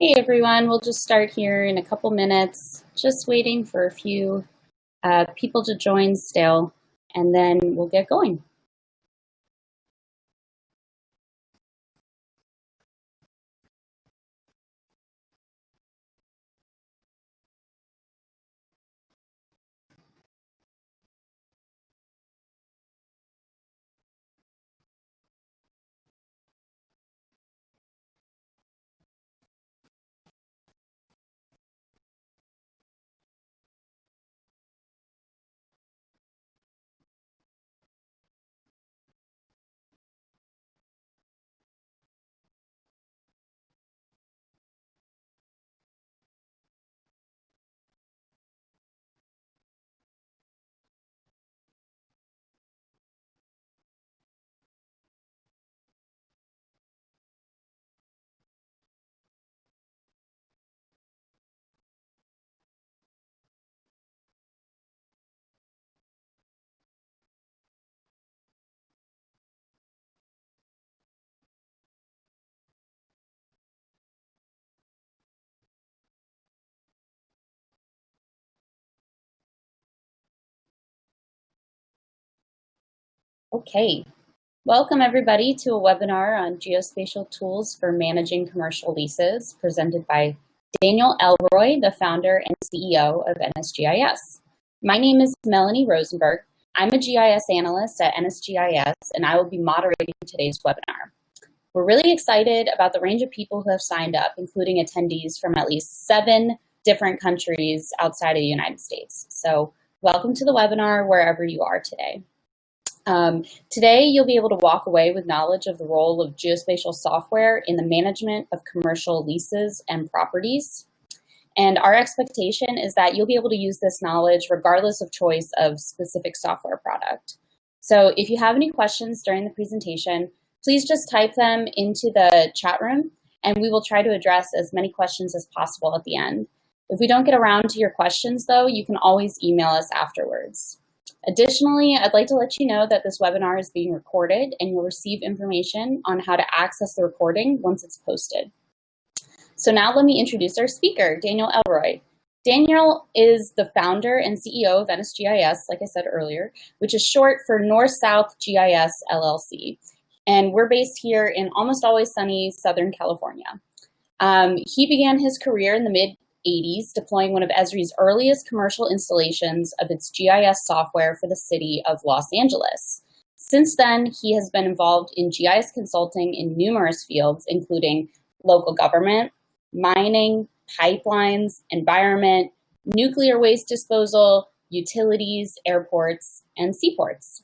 Hey everyone, we'll just start here in a couple minutes, just waiting for a few people to join still, and then we'll get going. Okay, welcome everybody to a webinar on geospatial tools for managing commercial leases, presented by Daniel Elroi, the founder and CEO of NSGIS. My name is Melanie Rosenberg. I'm a GIS analyst at NSGIS, and I will be moderating today's webinar. We're really excited about the range of people who have signed up, including attendees from at least 7 different countries outside of the United States. So welcome to the webinar wherever you are today. Today, you'll be able to walk away with knowledge of the role of geospatial software in the management of commercial leases and properties. And our expectation is that you'll be able to use this knowledge regardless of choice of specific software product. So if you have any questions during the presentation, please just type them into the chat room, and we will try to address as many questions as possible at the end. If we don't get around to your questions, though, you can always email us afterwards. Additionally, I'd like to let you know that this webinar is being recorded, and you'll receive information on how to access the recording once it's posted. So now let me introduce our speaker, Daniel Elroi. Daniel is the founder and CEO of NSGIS, like I said earlier, which is short for North-South GIS LLC. And we're based here in almost always sunny Southern California. He began his career in the mid-'80s, deploying one of Esri's earliest commercial installations of its GIS software for the city of Los Angeles. Since then, he has been involved in GIS consulting in numerous fields, including local government, mining, pipelines, environment, nuclear waste disposal, utilities, airports, and seaports.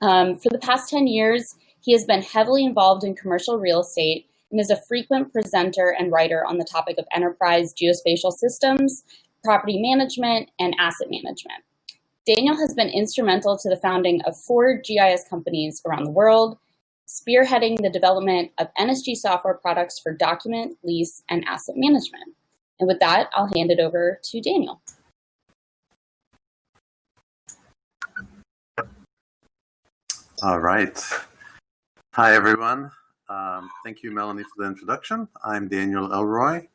For the past 10 years, he has been heavily involved in commercial real estate and is a frequent presenter and writer on the topic of enterprise geospatial systems, property management, and asset management. Daniel has been instrumental to the founding of 4 GIS companies around the world, spearheading the development of NSG software products for document, lease, and asset management. And with that, I'll hand it over to Daniel. All right. Hi, everyone. Thank you, Melanie, for the introduction. I'm Daniel Elroi,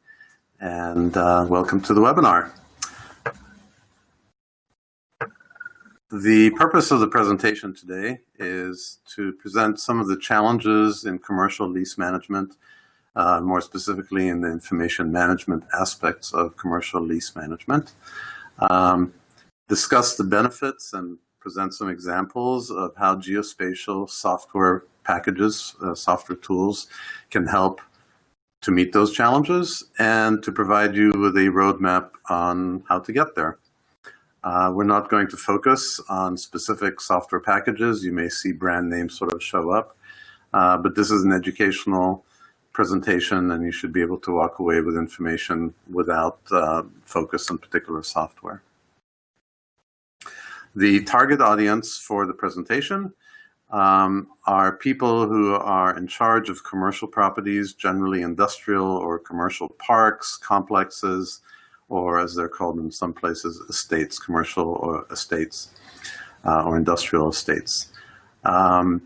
and welcome to the webinar. The purpose of the presentation today is to present some of the challenges in commercial lease management, more specifically in the information management aspects of commercial lease management, discuss the benefits and present some examples of how geospatial software packages, software tools can help to meet those challenges and to provide you with a roadmap on how to get there. We're not going to focus on specific software packages. You may see brand names sort of show up, but this is an educational presentation, and you should be able to walk away with information without focus on particular software. The target audience for the presentation are people who are in charge of commercial properties, generally industrial or commercial parks, complexes, or as they're called in some places, estates, commercial or estates, or industrial estates. The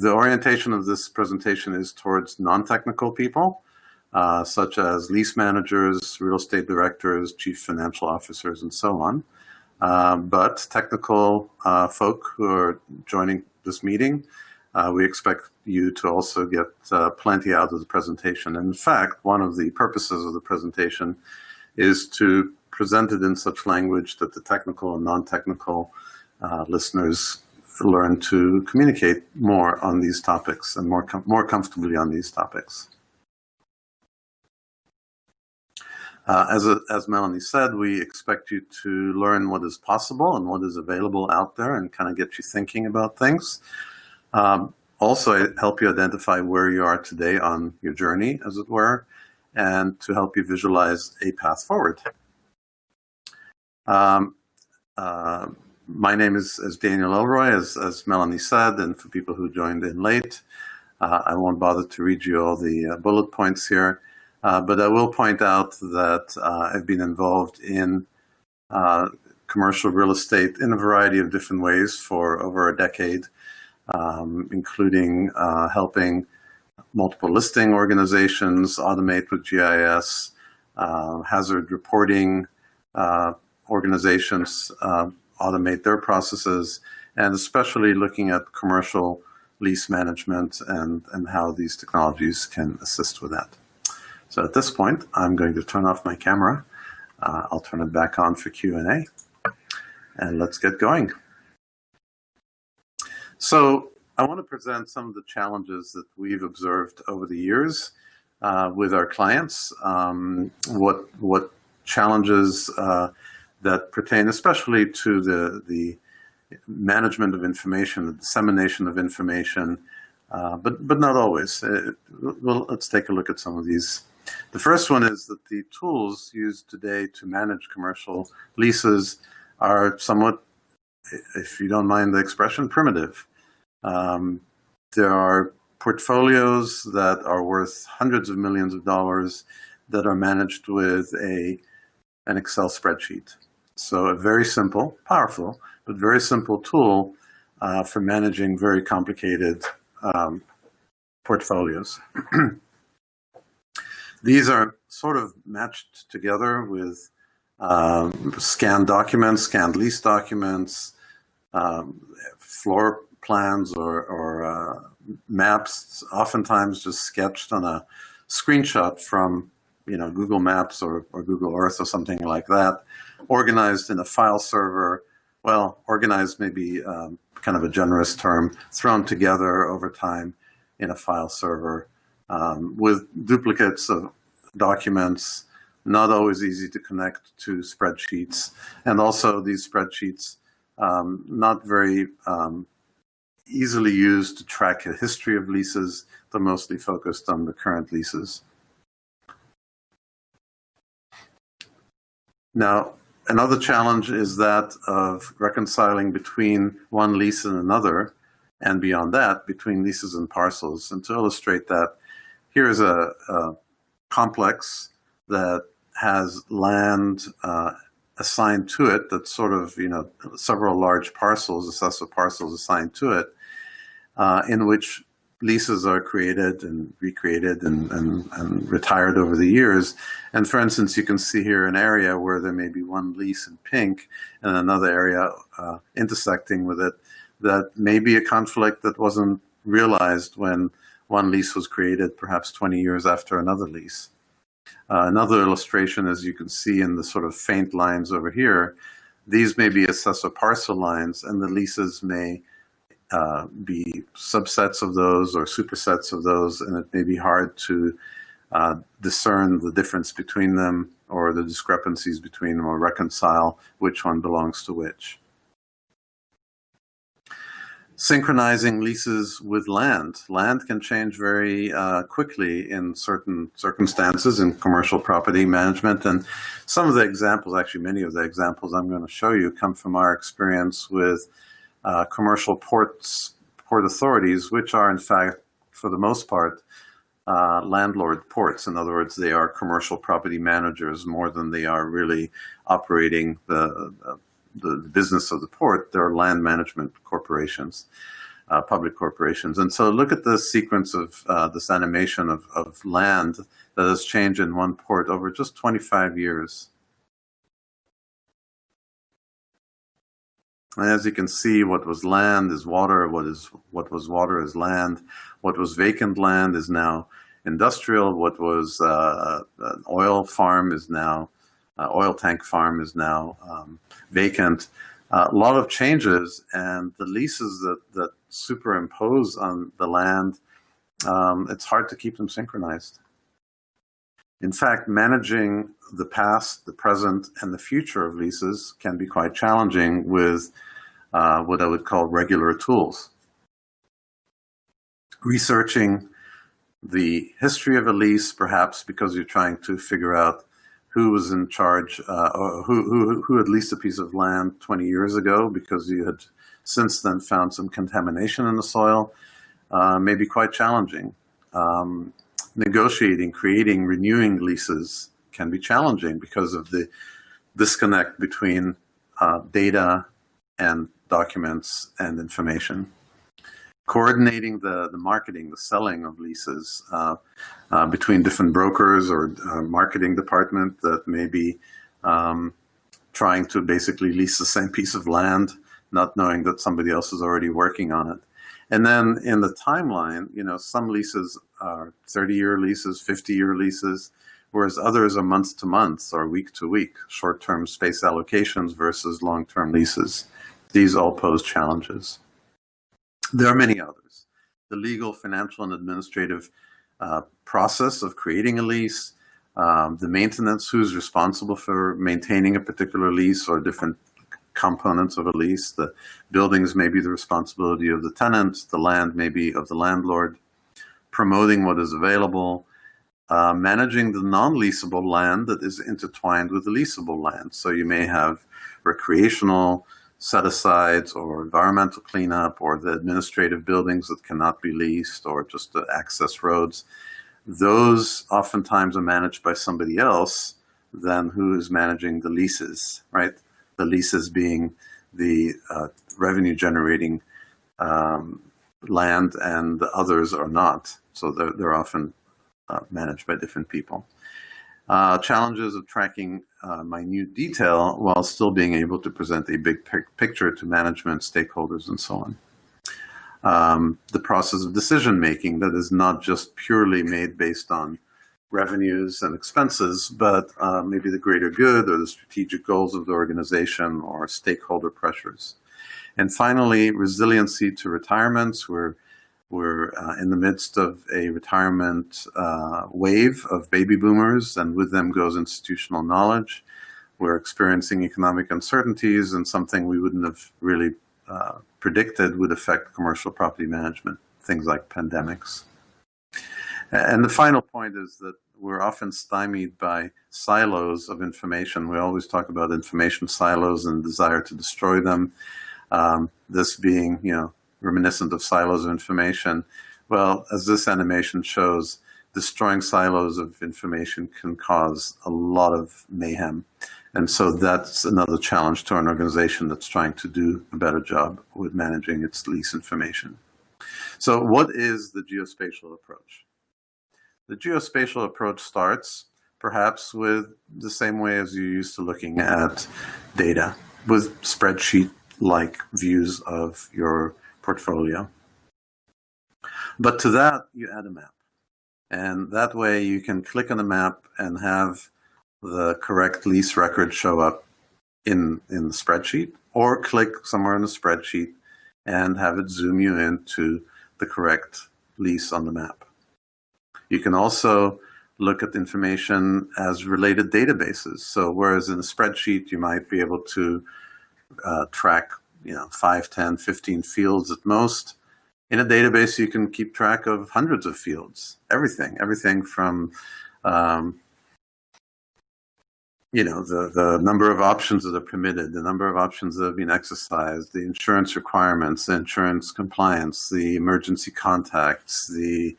orientation of this presentation is towards non-technical people, such as lease managers, real estate directors, chief financial officers, and so on. But technical folk who are joining this meeting, we expect you to also get plenty out of the presentation. In fact, one of the purposes of the presentation is to present it in such language that the technical and non-technical listeners learn to communicate more on these topics and more comfortably on these topics. As Melanie said, we expect you to learn what is possible and what is available out there and kind of get you thinking about things. Also help you identify where you are today on your journey, as it were, and to help you visualize a path forward. My name is Daniel Elroi, as Melanie said, and for people who joined in late, I won't bother to read you all the bullet points here, but I will point out that I've been involved in commercial real estate in a variety of different ways for over a decade, including helping multiple listing organizations automate with GIS, hazard reporting organizations automate their processes, and especially looking at commercial lease management and how these technologies can assist with that. So at this point, I'm going to turn off my camera. I'll turn it back on for Q&A, and let's get going. So I want to present some of the challenges that we've observed over the years with our clients, what challenges that pertain especially to the management of information, the dissemination of information, but not always. Well, let's take a look at some of these. The first one is that the tools used today to manage commercial leases are somewhat, if you don't mind the expression, primitive. There are portfolios that are worth hundreds of millions of dollars that are managed with an Excel spreadsheet. So a very simple, powerful, but very simple tool for managing very complicated portfolios. These are sort of matched together with scanned documents, scanned lease documents, floor plans or maps, oftentimes just sketched on a screenshot from Google Maps or Google Earth or something like that, organized in a file server. Well, organized may be kind of a generous term, thrown together over time in a file server with duplicates of documents, not always easy to connect to spreadsheets. And also these spreadsheets not very easily used to track a history of leases. They're mostly focused on the current leases. Now, another challenge is that of reconciling between one lease and another, and beyond that, between leases and parcels. And to illustrate that, here's a complex that has land assigned to it that's sort of, several large parcels, assessor parcels assigned to it, in which leases are created and recreated and retired over the years. And for instance, you can see here an area where there may be one lease in pink and another area intersecting with it that may be a conflict that wasn't realized when one lease was created perhaps 20 years after another lease. Another illustration, as you can see in the sort of faint lines over here, these may be assessor parcel lines, and the leases may be subsets of those or supersets of those, and it may be hard to discern the difference between them or the discrepancies between them or reconcile which one belongs to which. Synchronizing leases with land. Land can change very quickly in certain circumstances in commercial property management. And some of the examples, actually many of the examples I'm going to show you, come from our experience with commercial port authorities, which are in fact, for the most part, landlord ports. In other words, they are commercial property managers more than they are really operating the business of the port. They're land management corporations, public corporations. And so look at the sequence of this animation of land that has changed in one port over just 25 years. And as you can see, what was land is water, what was water is land, what was vacant land is now industrial, what was an oil farm is now, oil tank farm is now vacant. A lot of changes, and the leases that superimpose on the land, it's hard to keep them synchronized. In fact, managing the past, the present, and the future of leases can be quite challenging with what I would call regular tools. Researching the history of a lease, perhaps because you're trying to figure out who was in charge, or who had leased a piece of land 20 years ago, because you had since then found some contamination in the soil, may be quite challenging. Negotiating, creating, renewing leases can be challenging because of the disconnect between data and documents and information. Coordinating the marketing, the selling of leases between different brokers or marketing department that may be trying to basically lease the same piece of land, not knowing that somebody else is already working on it. And then in the timeline, some leases are 30-year leases, 50-year leases, whereas others are month to month or week to week, short-term space allocations versus long-term leases. These all pose challenges. There are many others. The legal, financial, and administrative process of creating a lease, the maintenance, who's responsible for maintaining a particular lease or different components of a lease. The buildings may be the responsibility of the tenant, the land may be of the landlord. Promoting what is available, managing the non-leasable land that is intertwined with the leasable land. So you may have recreational set-asides or environmental cleanup or the administrative buildings that cannot be leased or just the access roads. Those oftentimes are managed by somebody else than who is managing the leases, right? The leases being the revenue-generating land, and the others are not. So they're often managed by different people. Challenges of tracking minute detail while still being able to present a big picture to management, stakeholders, and so on. The process of decision-making that is not just purely made based on revenues and expenses, but maybe the greater good or the strategic goals of the organization or stakeholder pressures. And finally, resiliency to retirements. We're in the midst of a retirement wave of baby boomers, and with them goes institutional knowledge. We're experiencing economic uncertainties, and something we wouldn't have really predicted would affect commercial property management, things like pandemics. And the final point is that we're often stymied by silos of information. We always talk about information silos and desire to destroy them. This being, reminiscent of silos of information. Well, as this animation shows, destroying silos of information can cause a lot of mayhem. And so that's another challenge to an organization that's trying to do a better job with managing its lease information. So what is the geospatial approach? The geospatial approach starts perhaps with the same way as you're used to looking at data, with spreadsheet-like views of your portfolio. But to that, you add a map. And that way you can click on a map and have the correct lease record show up in the spreadsheet, or click somewhere in the spreadsheet and have it zoom you into the correct lease on the map. You can also look at information as related databases. So whereas in a spreadsheet, you might be able to track 5, 10, 15 fields at most. In a database, you can keep track of hundreds of fields, everything from the number of options that are permitted, the number of options that have been exercised, the insurance requirements, the insurance compliance, the emergency contacts, the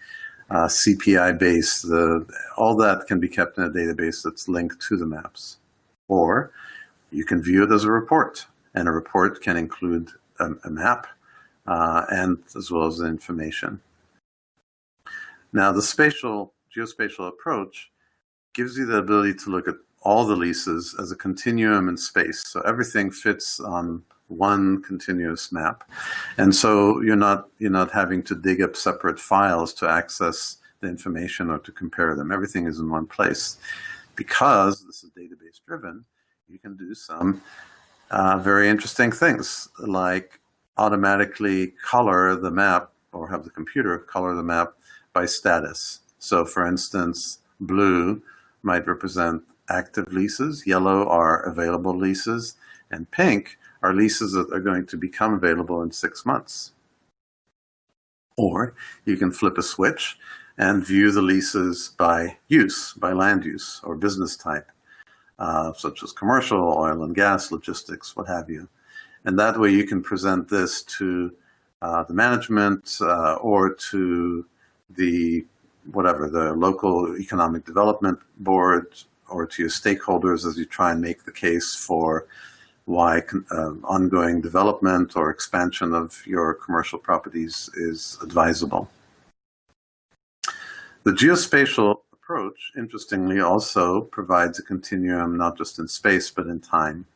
CPI base, all that can be kept in a database that's linked to the maps. Or you can view it as a report, and a report can include a map and as well as the information. Now, the spatial Geospatial Approach gives you the ability to look at all the leases as a continuum in space. So everything fits on one continuous map. And so you're not having to dig up separate files to access the information or to compare them. Everything is in one place. Because this is database driven, you can do some very interesting things, like automatically color the map or have the computer color the map by status. So for instance, blue might represent active leases, yellow are available leases, and pink are leases that are going to become available in 6 months. Or you can flip a switch and view the leases by use, by land use or business type, such as commercial, oil and gas, logistics, what have you. And that way you can present this to the management or to the local economic development board or to your stakeholders as you try and make the case for why ongoing development or expansion of your commercial properties is advisable. The geospatial approach, interestingly, also provides a continuum not just in space but in time.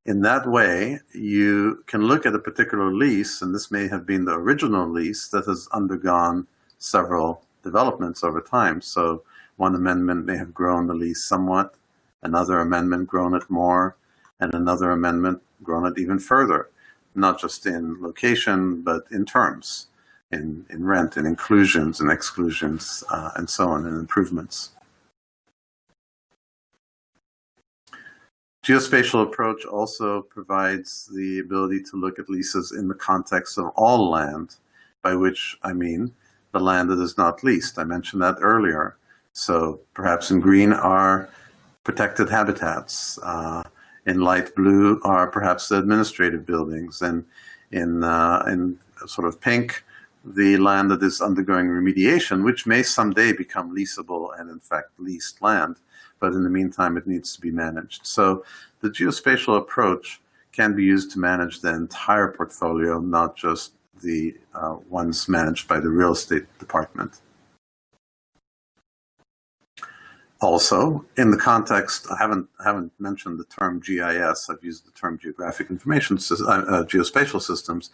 In that way, you can look at a particular lease, and this may have been the original lease that has undergone several developments over time. So one amendment may have grown the lease somewhat, another amendment grown it more, and another amendment grown it even further, not just in location, but in terms, in rent, in inclusions and exclusions, and so on, and improvements. Geospatial approach also provides the ability to look at leases in the context of all land, by which I mean the land that is not leased. I mentioned that earlier. So perhaps in green are protected habitats. In light blue are perhaps the administrative buildings. And in sort of pink, the land that is undergoing remediation, which may someday become leasable and in fact leased land. But in the meantime, it needs to be managed. So the geospatial approach can be used to manage the entire portfolio, not just the ones managed by the real estate department. Also, in the context, I haven't mentioned the term GIS. I've used the term geospatial systems,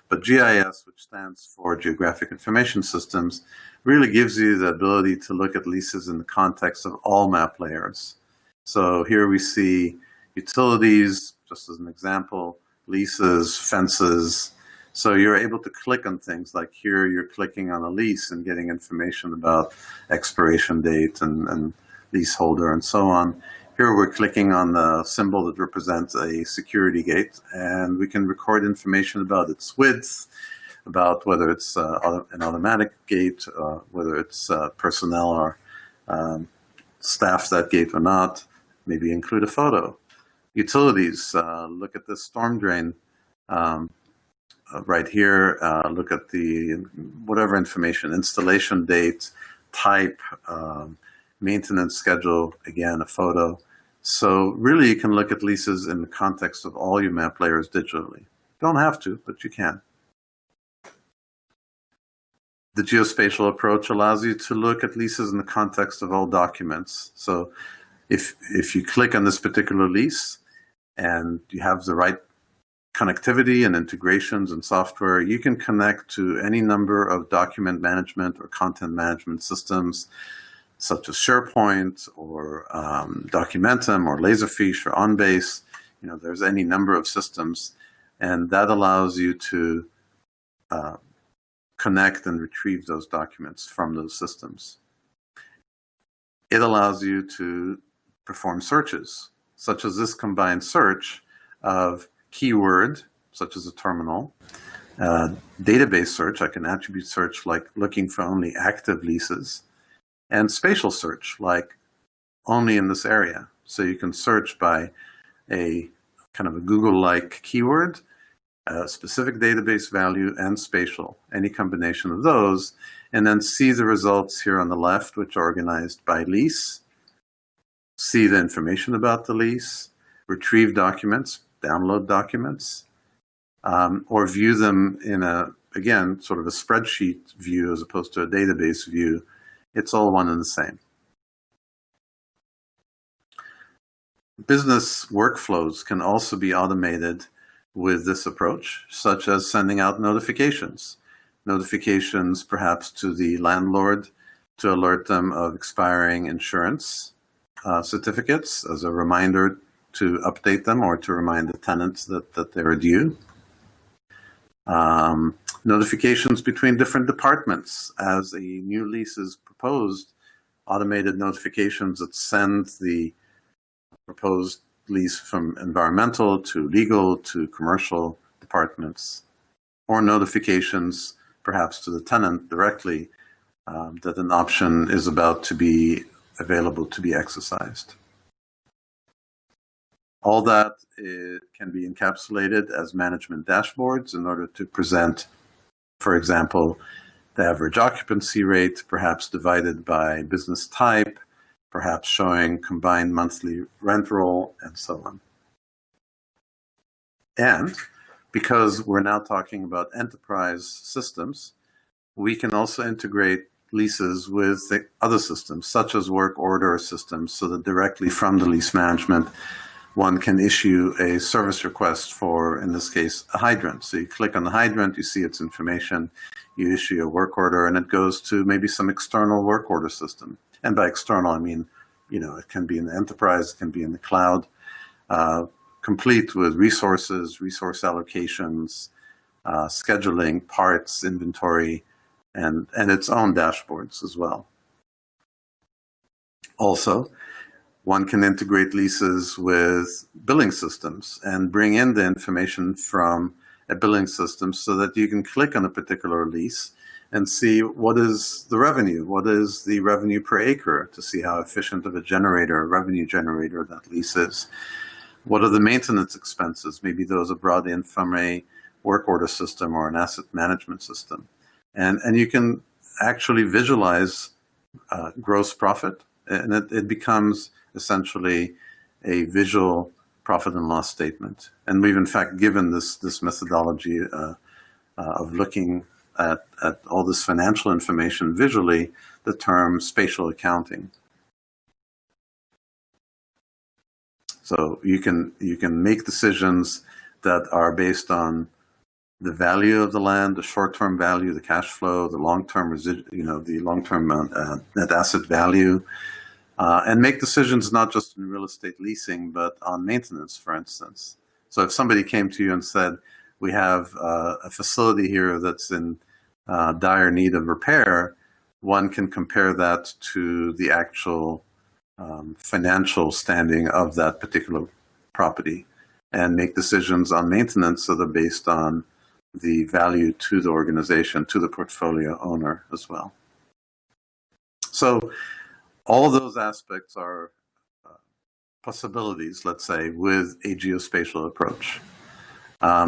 but GIS, which stands for Geographic Information Systems, really gives you the ability to look at leases in the context of all map layers. So here we see utilities, just as an example, leases, fences. So you're able to click on things like here you're clicking on a lease and getting information about expiration date and leaseholder and so on. Here we're clicking on the symbol that represents a security gate, and we can record information about its width, about whether it's an automatic gate, whether it's personnel or staff that gate or not, maybe include a photo. Utilities, look at this storm drain right here, look at the whatever information, installation date, type, maintenance schedule, again, a photo. So really you can look at leases in the context of all your map layers digitally. Don't have to, but you can. The geospatial approach allows you to look at leases in the context of all documents. So if you click on this particular lease and you have the right connectivity and integrations and software, you can connect to any number of document management or content management systems, such as SharePoint or Documentum or Laserfiche or OnBase. There's any number of systems, and that allows you to connect and retrieve those documents from those systems. It allows you to perform searches, such as this combined search of keyword, such as a terminal, database search, I can attribute search like looking for only active leases, and spatial search, like only in this area. So you can search by a kind of a Google-like keyword, a specific database value, and spatial, any combination of those, and then see the results here on the left, which are organized by lease, see the information about the lease, retrieve documents, download documents, or view them in again, sort of a spreadsheet view as opposed to a database view It's all one and the same. Business workflows can also be automated with this approach, such as sending out notifications. Notifications perhaps to the landlord to alert them of expiring insurance certificates as a reminder to update them or to remind the tenants that they're due. Notifications between different departments. As a new lease is proposed, automated notifications that send the proposed lease from environmental to legal to commercial departments, or notifications perhaps to the tenant directly that an option is about to be available to be exercised. All that can be encapsulated as management dashboards in order to present, for example, the average occupancy rate, perhaps divided by business type, perhaps showing combined monthly rent roll, and so on. And because we're now talking about enterprise systems, we can also integrate leases with the other systems, such as work order systems, so that directly from the lease management, one can issue a service request for, in this case, a hydrant. So you click on the hydrant, you see its information, you issue a work order, and it goes to maybe some external work order system. And by external, I mean, it can be in the enterprise, it can be in the cloud, complete with resources, resource allocations, scheduling, parts, inventory, and its own dashboards as well. Also, one can integrate leases with billing systems and bring in the information from a billing system so that you can click on a particular lease and see what is the revenue, what is the revenue per acre, to see how efficient of a revenue generator that lease is. What are the maintenance expenses? Maybe those are brought in from a work order system or an asset management system. And you can actually visualize gross profit, and it becomes essentially a visual profit and loss statement. And we've in fact given this methodology of looking at all this financial information visually the term spatial accounting. So you can make decisions that are based on the value of the land, the short-term value, the cash flow, the long-term the long-term net asset value, and make decisions not just in real estate leasing, but on maintenance, for instance. So if somebody came to you and said, we have a facility here that's in dire need of repair, one can compare that to the actual financial standing of that particular property and make decisions on maintenance that are based on the value to the organization, to the portfolio owner as well. So all those aspects are possibilities, let's say, with a geospatial approach.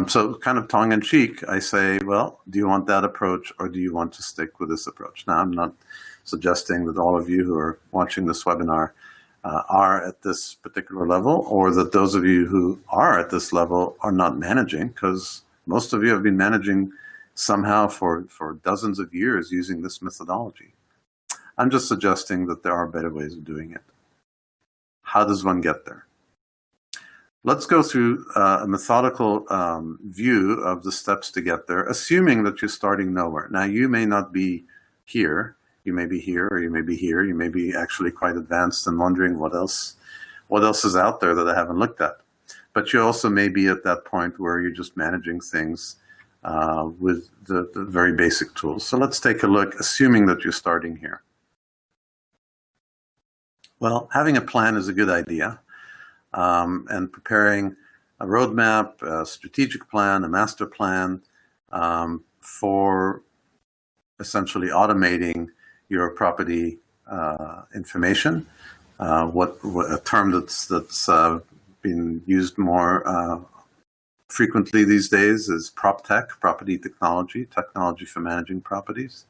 So kind of tongue-in-cheek, I say, well, do you want that approach or do you want to stick with this approach? Now, I'm not suggesting that all of you who are watching this webinar are at this particular level, or that those of you who are at this level are not managing, because most of you have been managing somehow for dozens of years using this methodology. I'm just suggesting that there are better ways of doing it. How does one get there? Let's go through a methodical view of the steps to get there, assuming that you're starting nowhere. Now, you may not be here. You may be here, or you may be here. You may be actually quite advanced and wondering what else is out there that I haven't looked at. But you also may be at that point where you're just managing things with the very basic tools. So let's take a look, assuming that you're starting here. Well, having a plan is a good idea. And preparing a roadmap, a strategic plan, a master plan for essentially automating your property information. What a term that's been used more frequently these days is PropTech, property technology for managing properties.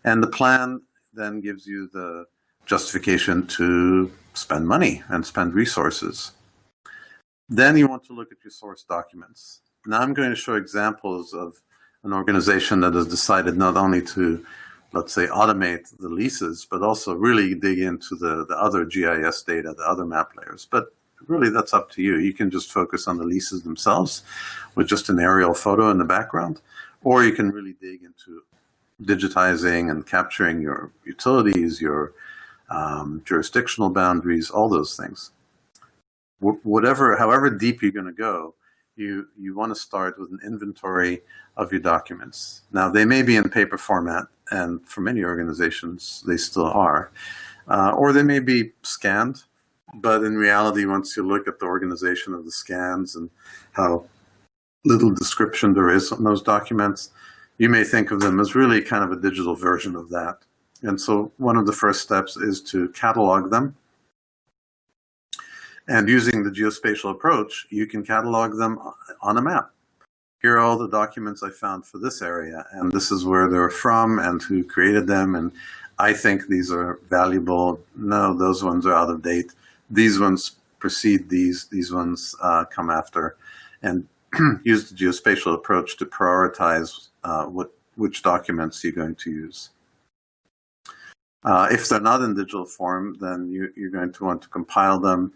And the plan then gives you the justification to spend money and spend resources. Then you want to look at your source documents. Now I'm going to show examples of an organization that has decided not only to let's say, automate the leases, but also really dig into the other GIS data, the other map layers. But really, that's up to you. You can just focus on the leases themselves with just an aerial photo in the background, or you can really dig into digitizing and capturing your utilities, your jurisdictional boundaries, all those things. However deep you're going to go, you want to start with an inventory of your documents. Now, they may be in paper format, and for many organizations, they still are. Or they may be scanned, but in reality, once you look at the organization of the scans and how little description there is on those documents, you may think of them as really kind of a digital version of that. And so one of the first steps is to catalog them. And using the geospatial approach, you can catalog them on a map. Here are all the documents I found for this area, and this is where they're from and who created them, and I think these are valuable. No, those ones are out of date. These ones precede these ones come after, and use the geospatial approach to prioritize which documents you're going to use. If they're not in digital form, then you're going to want to compile them,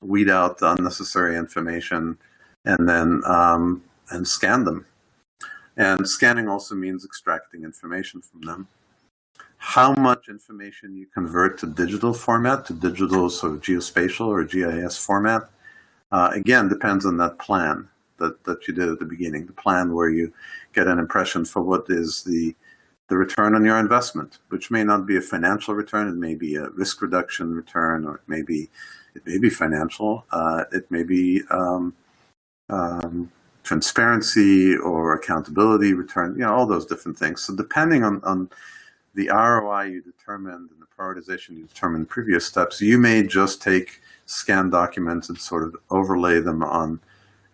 weed out the unnecessary information, and then and scan them. And scanning also means extracting information from them. How much information you convert to digital format, to digital sort of geospatial or GIS format, again, depends on that plan that you did at the beginning, the plan where you get an impression for what is the return on your investment, which may not be a financial return, it may be a risk reduction return, or it may be financial, it may be transparency or accountability return, all those different things. So depending on the ROI you determined and the prioritization you determined in previous steps, you may just take scanned documents and sort of overlay them on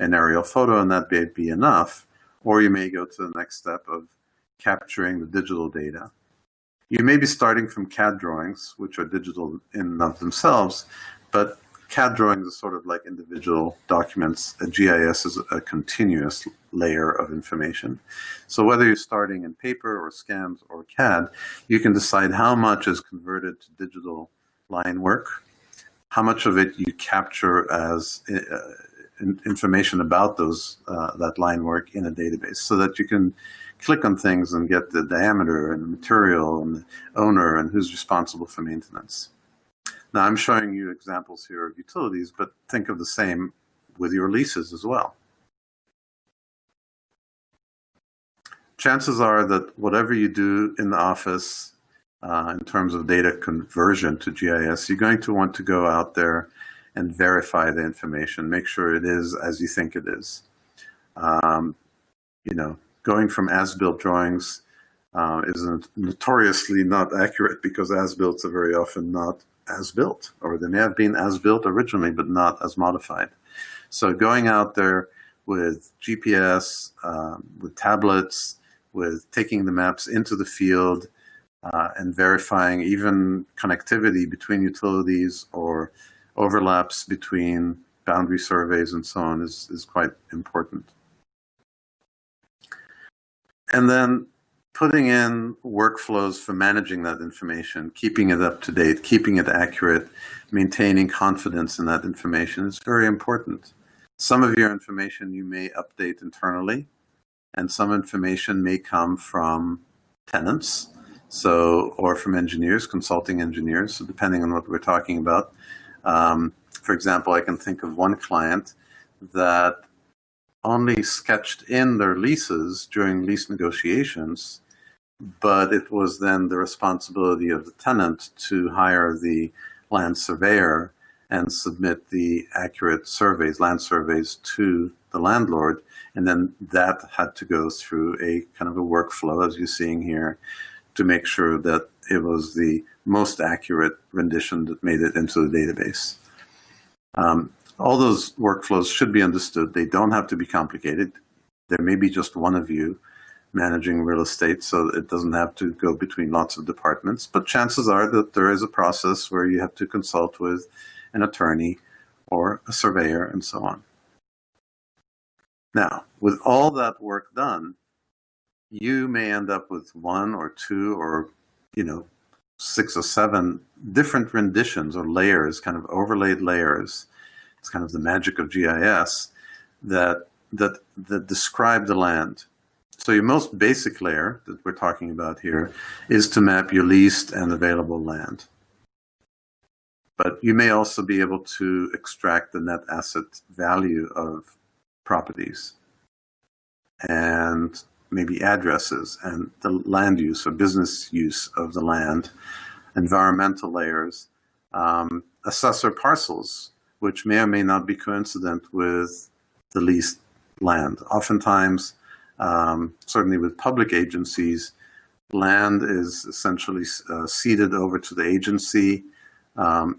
an aerial photo, and that may be enough. Or you may go to the next step of capturing the digital data. You may be starting from CAD drawings, which are digital in and of themselves, but CAD drawings are sort of like individual documents. A GIS is a continuous layer of information. So whether you're starting in paper or scans or CAD, you can decide how much is converted to digital line work, how much of it you capture as information about that line work in a database, so that you can click on things and get the diameter and the material and the owner and who's responsible for maintenance. Now, I'm showing you examples here of utilities, but think of the same with your leases as well. Chances are that whatever you do in the office in terms of data conversion to GIS, you're going to want to go out there and verify the information, make sure it is as you think it is. Going from as-built drawings is notoriously not accurate, because as-builts are very often not as-built, or they may have been as-built originally, but not as modified. So going out there with GPS, with tablets, with taking the maps into the field, and verifying even connectivity between utilities or overlaps between boundary surveys and so on is quite important. And then putting in workflows for managing that information, keeping it up to date, keeping it accurate, maintaining confidence in that information is very important. Some of your information you may update internally, and some information may come from tenants, or from engineers, consulting engineers, so depending on what we're talking about. For example, I can think of one client that only sketched in their leases during lease negotiations, but it was then the responsibility of the tenant to hire the land surveyor and submit the accurate surveys, land surveys, to the landlord. And then that had to go through a kind of a workflow, as you're seeing here, to make sure that it was the most accurate rendition that made it into the database. All those workflows should be understood. They don't have to be complicated. There may be just one of you managing real estate, so it doesn't have to go between lots of departments. But chances are that there is a process where you have to consult with an attorney or a surveyor and so on. Now, with all that work done, you may end up with one or two or, 6 or 7 different renditions or layers, kind of overlaid layers. It's kind of the magic of GIS that describe the land. So your most basic layer that we're talking about here is to map your leased and available land. But you may also be able to extract the net asset value of properties and maybe addresses and the land use or business use of the land, environmental layers, assessor parcels, which may or may not be coincident with the leased land. Oftentimes, certainly with public agencies, land is essentially ceded over to the agency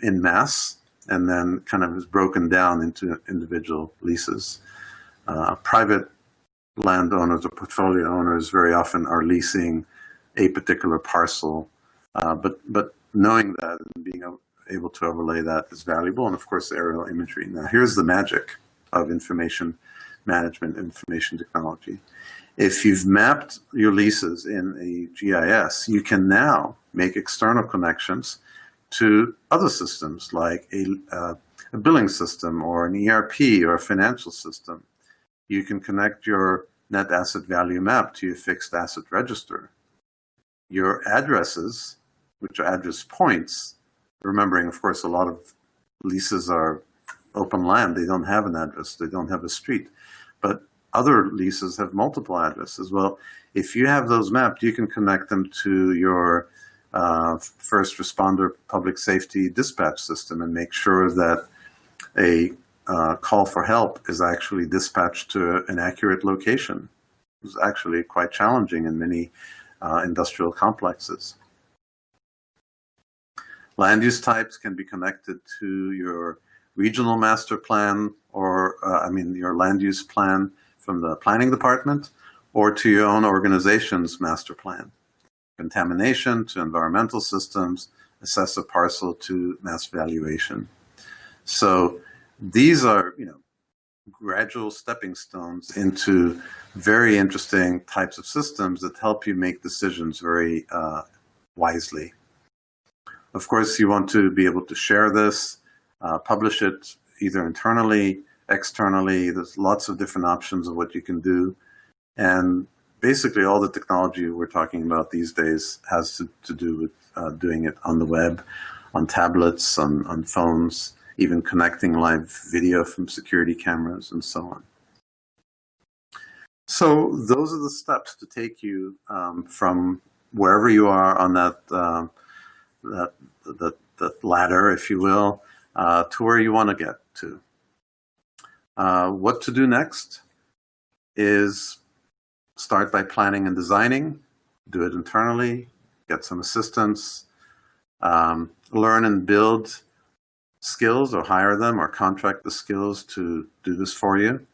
in mass, and then kind of is broken down into individual leases. Private landowners or portfolio owners very often are leasing a particular parcel, but knowing that and being able to overlay that is valuable, and of course aerial imagery. Now here's the magic of information management, information technology. If you've mapped your leases in a GIS, you can now make external connections to other systems like a billing system or an ERP or a financial system. You can connect your net asset value map to your fixed asset register. Your addresses, which are address points, remembering, of course, a lot of leases are open land. They don't have an address. They don't have a street. But other leases have multiple addresses. Well, if you have those mapped, you can connect them to your first responder public safety dispatch system and make sure that a call for help is actually dispatched to an accurate location. It's actually quite challenging in many industrial complexes. Land use types can be connected to your regional master plan or, your land use plan from the planning department or to your own organization's master plan. Contamination to environmental systems, assessor parcel to mass valuation. So these are, gradual stepping stones into very interesting types of systems that help you make decisions very wisely. Of course, you want to be able to share this, publish it either internally, externally. There's lots of different options of what you can do. And basically all the technology we're talking about these days has to do with doing it on the web, on tablets, on phones, even connecting live video from security cameras and so on. So those are the steps to take you from wherever you are on that ladder, if you will, to where you want to get to. What to do next is start by planning and designing, do it internally, get some assistance, learn and build skills or hire them or contract the skills to do this for you.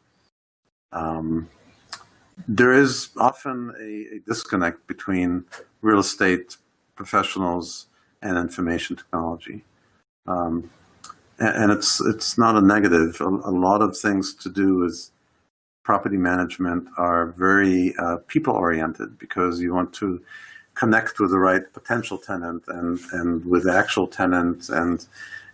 There is often a disconnect between real estate professionals and information technology. And it's not a negative. A lot of things to do with property management are very people-oriented because you want to connect with the right potential tenant and with the actual tenant,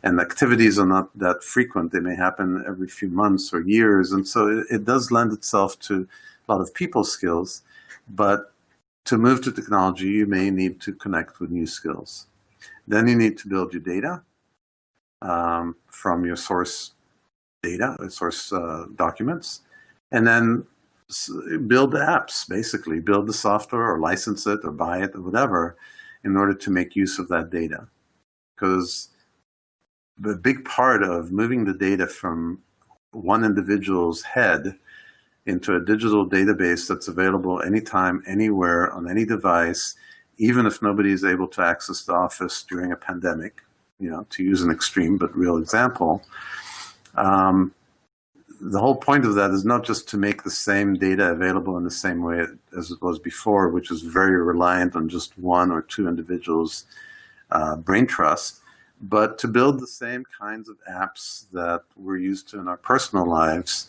and activities are not that frequent. They may happen every few months or years, and so it does lend itself to a lot of people skills. But to move to technology, you may need to connect with new skills. Then you need to build your data from your source data, source documents, and then build the apps, basically. Build the software or license it or buy it or whatever in order to make use of that data. Because the big part of moving the data from one individual's head into a digital database that's available anytime, anywhere, on any device, even if nobody is able to access the office during a pandemic, to use an extreme but real example. The whole point of that is not just to make the same data available in the same way as it was before, which is very reliant on just one or two individuals' brain trust, but to build the same kinds of apps that we're used to in our personal lives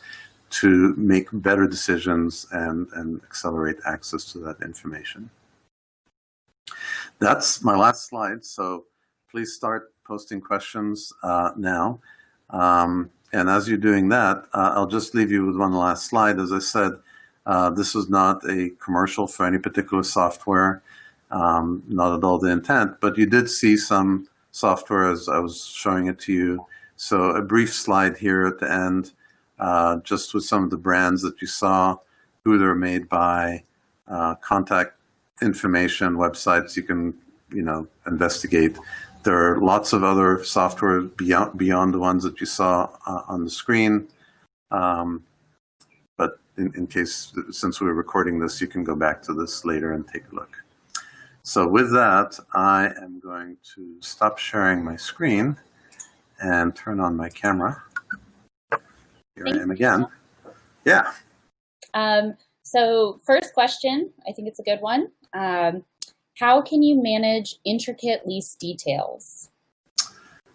to make better decisions and accelerate access to that information. That's my last slide, so please start posting questions now. And as you're doing that, I'll just leave you with one last slide. As I said, this is not a commercial for any particular software, not at all the intent, but you did see some software as I was showing it to you. So a brief slide here at the end, just with some of the brands that you saw, who they're made by, contact information, websites you can, investigate. There are lots of other software beyond the ones that you saw on the screen. But in case, since we're recording this, you can go back to this later and take a look. So with that, I am going to stop sharing my screen and turn on my camera. Here I am again. Yeah. So first question, I think it's a good one. How can you manage intricate lease details?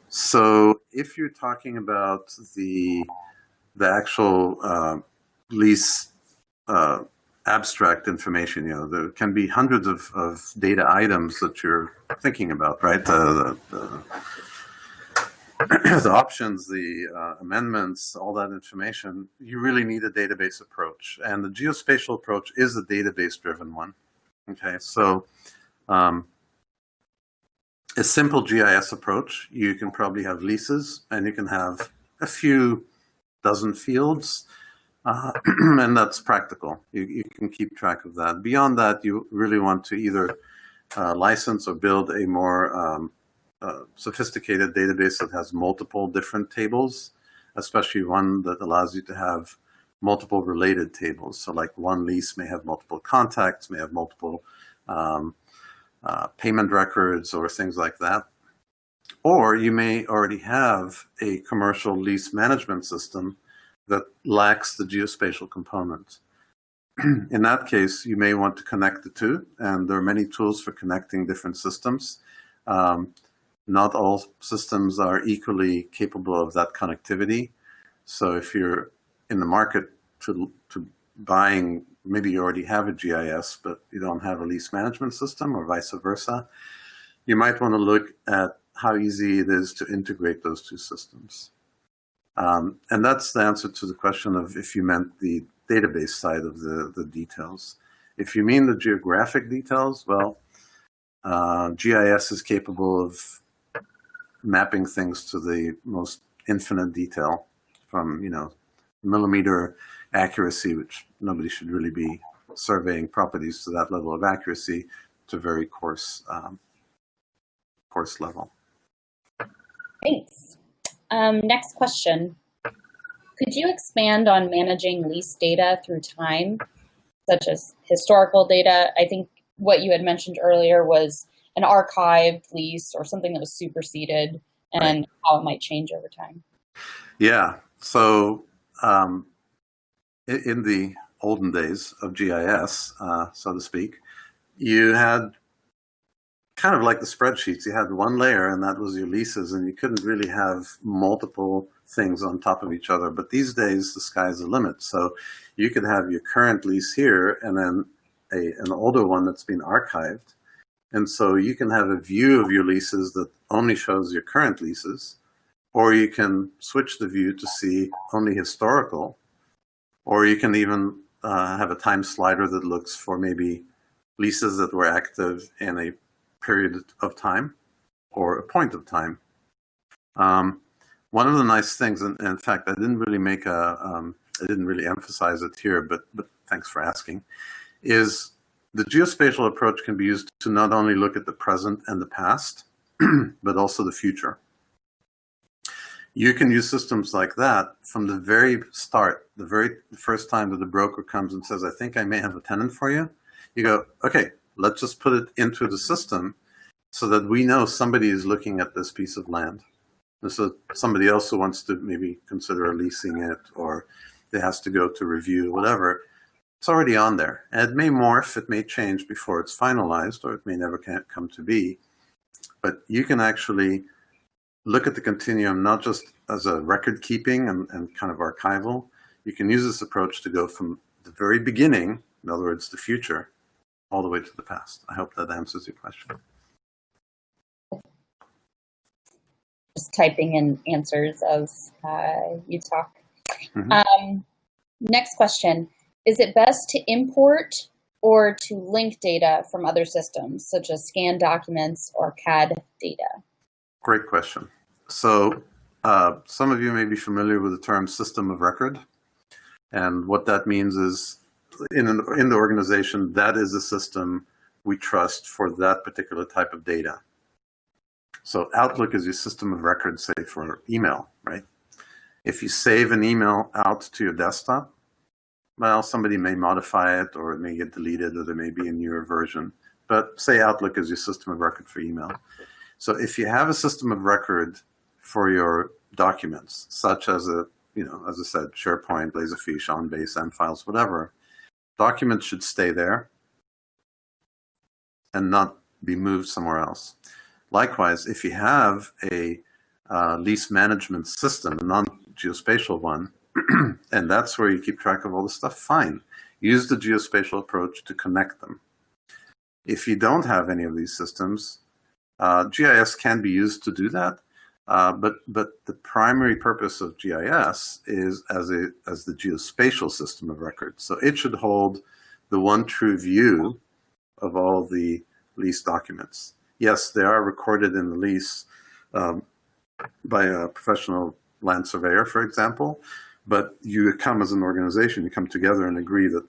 So if you're talking about the actual lease abstract information, there can be hundreds of data items that you're thinking about, right? The options, the amendments, all that information, you really need a database approach. And the geospatial approach is a database-driven one. Okay, so a simple GIS approach, you can probably have leases, and you can have a few dozen fields, and that's practical. You can keep track of that. Beyond that, you really want to either license or build a more sophisticated database that has multiple different tables, especially one that allows you to have multiple related tables. So like one lease may have multiple contacts, may have multiple payment records or things like that. Or you may already have a commercial lease management system that lacks the geospatial component. In that case, you may want to connect the two, and there are many tools for connecting different systems. Not all systems are equally capable of that connectivity. So if you're in the market to buying, maybe you already have a GIS, but you don't have a lease management system, or vice versa, you might want to look at how easy it is to integrate those two systems. And that's the answer to the question of if you meant the database side of the details. If you mean the geographic details, well, GIS is capable of mapping things to the most infinite detail, from millimeter accuracy, which nobody should really be surveying properties to that level of accuracy, to very coarse level. Thanks. Next question. Could you expand on managing lease data through time, such as historical data? I think what you had mentioned earlier was an archived lease or something that was superseded, and right, how it might change over time. Yeah. So in the olden days of GIS, so to speak, you had kind of like the spreadsheets. You had one layer, and that was your leases, and you couldn't really have multiple things on top of each other. But these days, the sky's the limit. So you could have your current lease here, and then an older one that's been archived. And so you can have a view of your leases that only shows your current leases, or you can switch the view to see only historical, or you can even have a time slider that looks for maybe leases that were active in a period of time or a point of time. One of the nice things, and in fact, I didn't really emphasize it here, but thanks for asking, is the geospatial approach can be used to not only look at the present and the past, but also the future. You can use systems like that from the very start, the very first time that the broker comes and says, I think I may have a tenant for you. You go, okay, let's just put it into the system so that we know somebody is looking at this piece of land. And so somebody else who wants to maybe consider leasing it, or it has to go to review, whatever, it's already on there. And it may morph, it may change before it's finalized, or it may never come to be. But you can actually look at the continuum not just as a record keeping and kind of archival. you can use this approach to go from the very beginning, in other words, the future, all the way to the past. I hope that answers your question. Just typing in answers as you talk. Next question. Is it best to import or to link data from other systems, such as scanned documents or CAD data? Great question. So some of you may be familiar with the term system of record. And what that means is in the organization, that is the system we trust for that particular type of data. So Outlook is your system of record, say, for email, right? If you save an email out to your desktop, well, somebody may modify it, or it may get deleted, or there may be a newer version. But say Outlook is your system of record for email. So if you have a system of record for your documents, such as as I said, SharePoint, Laserfiche, OnBase, M-Files, whatever, documents should stay there and not be moved somewhere else. Likewise, if you have a lease management system, a non-geospatial one, and that's where you keep track of all the stuff, fine. Use the geospatial approach to connect them. If you don't have any of these systems, GIS can be used to do that, but the primary purpose of GIS is as the geospatial system of record. So it should hold the one true view of all the lease documents. Yes, they are recorded in the lease by a professional land surveyor, for example, but you come as an organization, you come together and agree that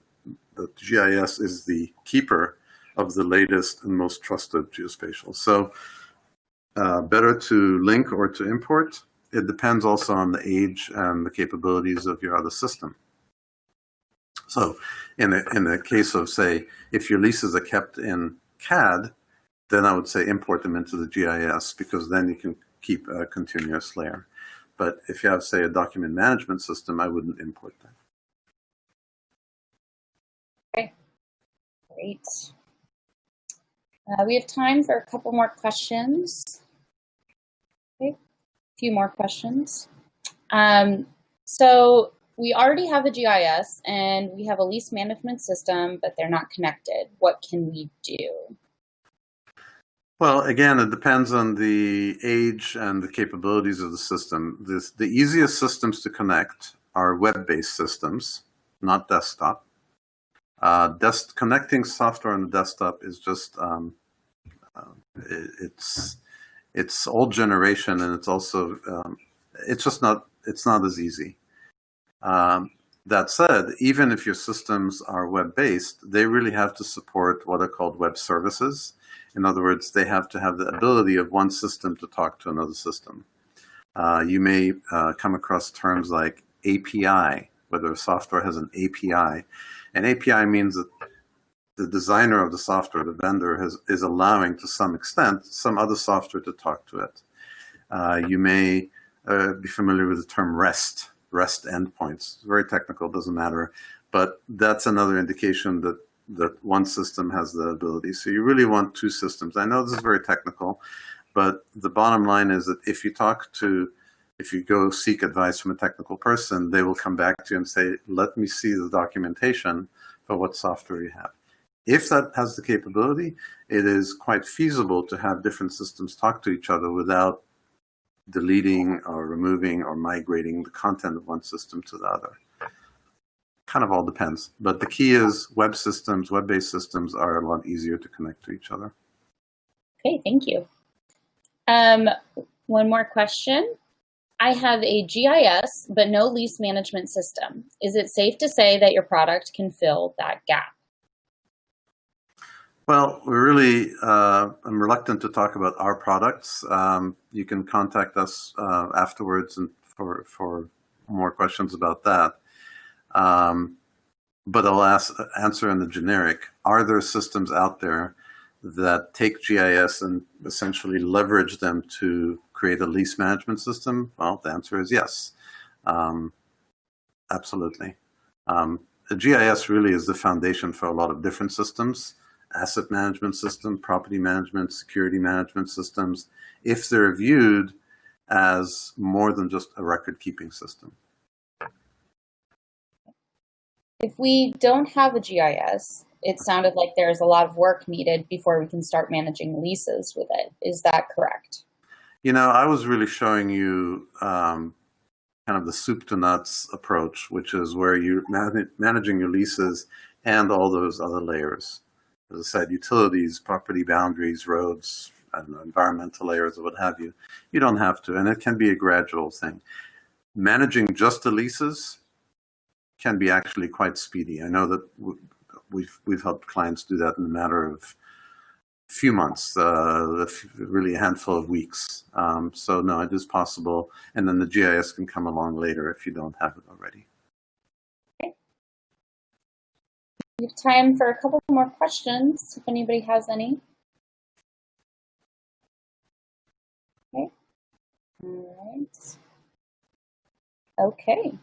GIS is the keeper of the latest and most trusted geospatial. So better to link or to import. It depends also on the age and the capabilities of your other system. So in the case of, say, if your leases are kept in CAD, then I would say import them into the GIS, because then you can keep a continuous layer. But if you have, say, a document management system, I wouldn't import that. Okay, great. We have time for a couple more questions. Okay, a few more questions. So we already have a GIS and we have a lease management system, but they're not connected. What can we do? Well, again, it depends on the age and the capabilities of the system. The easiest systems to connect are web-based systems, not desktop. Connecting software on the desktop is just, it's old generation, and it's also, it's not as easy. That said, even if your systems are web-based, they really have to support what are called web services. In other words, they have to have the ability of one system to talk to another system. You may come across terms like API, whether a software has an API. An API means that the designer of the software, the vendor, is allowing to some extent some other software to talk to it. You may be familiar with the term REST endpoints. It's very technical, doesn't matter. But that's another indication that one system has the ability. So you really want two systems. I know this is very technical, but the bottom line is that if you go seek advice from a technical person, they will come back to you and say, let me see the documentation for what software you have. If that has the capability, it is quite feasible to have different systems talk to each other without deleting or removing or migrating the content of one system to the other. Kind of all depends. But the key is web-based systems are a lot easier to connect to each other. Okay, thank you. One more question. I have a GIS, but no lease management system. Is it safe to say that your product can fill that gap? Well, I'm reluctant to talk about our products. You can contact us afterwards and for more questions about that. But I'll answer in the generic. Are there systems out there that take GIS and essentially leverage them to create a lease management system? Well, the answer is yes. Absolutely. The GIS really is the foundation for a lot of different systems. Asset management system, property management, security management systems, if they're viewed as more than just a record-keeping system. If we don't have a GIS, it sounded like there's a lot of work needed before we can start managing leases with it. Is that correct? I was really showing you kind of the Souptonuts approach, which is where you're managing your leases and all those other layers. As I said, utilities, property boundaries, roads, I don't know, environmental layers or what have you. You don't have to, and it can be a gradual thing. Managing just the leases can be actually quite speedy. I know that we've helped clients do that in a matter of few months, really a handful of weeks. So no, it is possible. And then the GIS can come along later if you don't have it already. Okay. We have time for a couple more questions, if anybody has any. Okay. All right. Okay.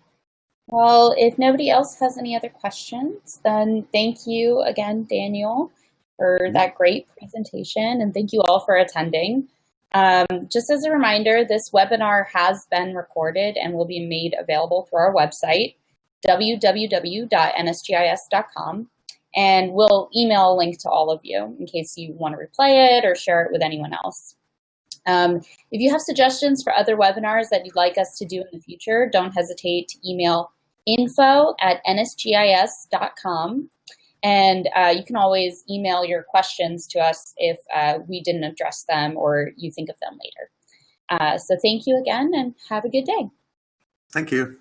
Well, if nobody else has any other questions, then thank you again, Daniel, for that great presentation, and thank you all for attending. Just as a reminder, this webinar has been recorded and will be made available through our website, www.nsgis.com, and we'll email a link to all of you in case you want to replay it or share it with anyone else. If you have suggestions for other webinars that you'd like us to do in the future, don't hesitate to email info@nsgis.com. And you can always email your questions to us if we didn't address them or you think of them later. So thank you again and have a good day. Thank you.